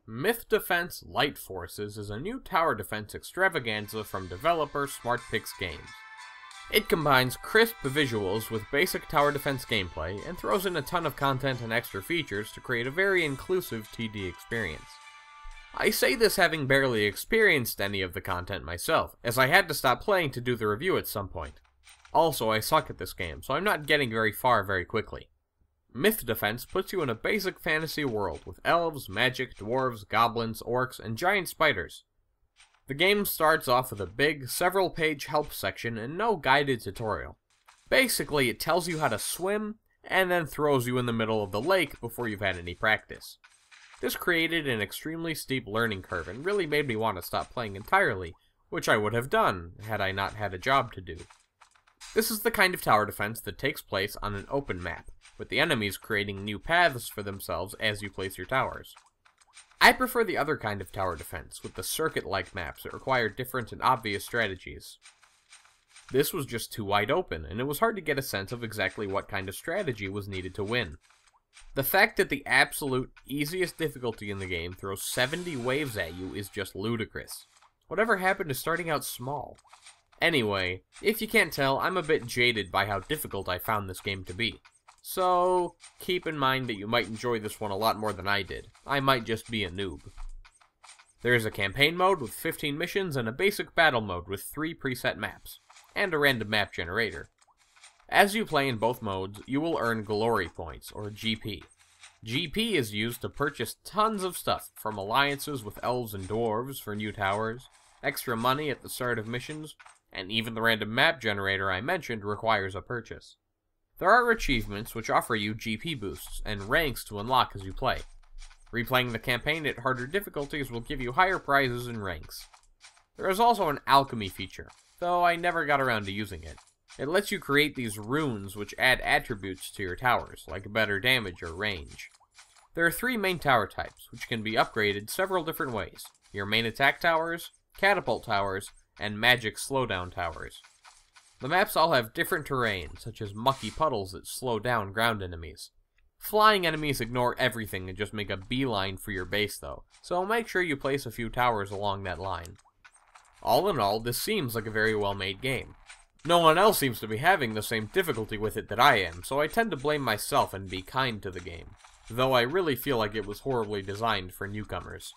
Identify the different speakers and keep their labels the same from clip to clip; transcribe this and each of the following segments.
Speaker 1: Myth Defense Light Forces is a new tower defense extravaganza from developer SmartPix Games. It combines crisp visuals with basic tower defense gameplay and throws in a ton of content and extra features to create a very inclusive TD experience. I say this having barely experienced any of the content myself, as I had to stop playing to do the review at some point. Also, I suck at this game, so I'm not getting very far very quickly. Myth Defense puts you in a basic fantasy world with elves, magic, dwarves, goblins, orcs, and giant spiders. The game starts off with a big, several-page help section and no guided tutorial. Basically, it tells you how to swim, and then throws you in the middle of the lake before you've had any practice. This created an extremely steep learning curve and really made me want to stop playing entirely, which I would have done had I not had a job to do. This is the kind of tower defense that takes place on an open map, with the enemies creating new paths for themselves as you place your towers. I prefer the other kind of tower defense, with the circuit-like maps that require different and obvious strategies. This was just too wide open, and it was hard to get a sense of exactly what kind of strategy was needed to win. The fact that the absolute easiest difficulty in the game throws 70 waves at you is just ludicrous. Whatever happened to starting out small? Anyway, if you can't tell, I'm a bit jaded by how difficult I found this game to be. So, keep in mind that you might enjoy this one a lot more than I did. I might just be a noob. There is a campaign mode with 15 missions and a basic battle mode with 3 preset maps, and a random map generator. As you play in both modes, you will earn glory points, or GP. GP is used to purchase tons of stuff, from alliances with elves and dwarves for new towers, extra money at the start of missions, and even the random map generator I mentioned requires a purchase. There are achievements which offer you GP boosts and ranks to unlock as you play. Replaying the campaign at harder difficulties will give you higher prizes and ranks. There is also an alchemy feature, though I never got around to using it. It lets you create these runes which add attributes to your towers, like better damage or range. There are 3 main tower types, which can be upgraded several different ways: your main attack towers, catapult towers, and magic slowdown towers. The maps all have different terrain, such as mucky puddles that slow down ground enemies. Flying enemies ignore everything and just make a beeline for your base though, so make sure you place a few towers along that line. All in all, this seems like a very well made game. No one else seems to be having the same difficulty with it that I am, so I tend to blame myself and be kind to the game, though I really feel like it was horribly designed for newcomers.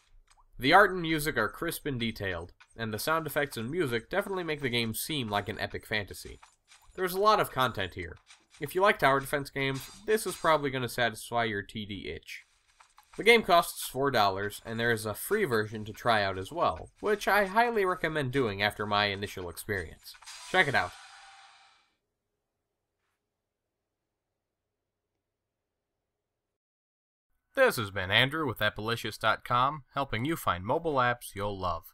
Speaker 1: The art and music are crisp and detailed, and the sound effects and music definitely make the game seem like an epic fantasy. There's a lot of content here. If you like tower defense games, this is probably going to satisfy your TD itch. The game costs $4, and there is a free version to try out as well, which I highly recommend doing after my initial experience. Check it out. This has been Andrew with Appalicious.com, helping you find mobile apps you'll love.